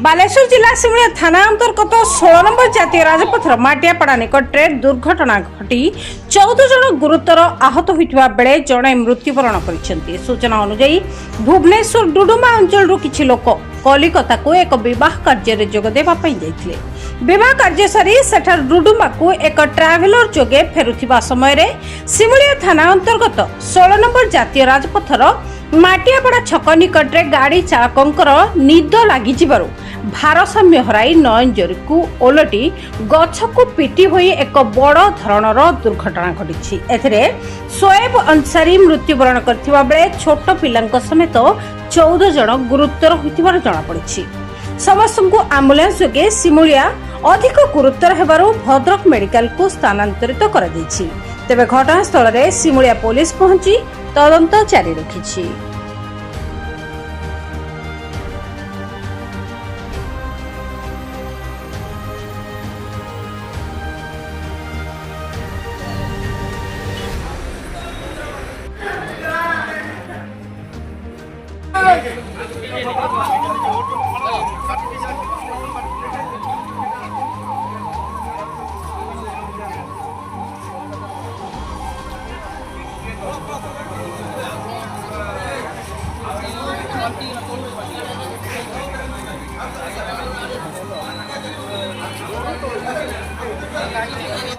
बालेश्वर जिला सिमुलिया थाना अंतर्गत 16 नंबर जातीय राजपथर माटियापड़ा निकटरे दुर्घटना घटी 14 जन गुरुतर आहत होइतिबा बेले जणे मृत्युवरण करिसेंती। सूचना अनुसार भुवनेश्वर डुडुमा अंचल किछि लोक कलिकता को एक विवाह कार्य जोग देबा पई जाइथिले। विवाह कार्य सरी सेठार डुडुमा को एक ट्रावेलर जोगे फेरुथिबा समय रे सिमुलिया थाना अंतर्गत 16 नंबर जातीय राजपथर माटियापड़ा छक निकटरे गाड़ी चालकंकर निद लागि जिबारु भारसाम्य हराई नयनजरी को ओलटी गछ को पिटी होई एक बड़ धरणर दुर्घटना घटी। एथिरे शोएब अंसारी मृत्युवरण करथिबा बेले छोट पिलांक समेत 14 जन गुरुतर होइतिबार जणा पड़िछि। समस्त को एम्बुलेंस जोगे सिमुलिया अधिक गुरुतर हेबारु भद्रक मेडिकल को स्थानांतरित करा दैछि। तेबे घटनास्थल रे सिमुलिया पुलिस पहुंची तदंत जारी रखिछि।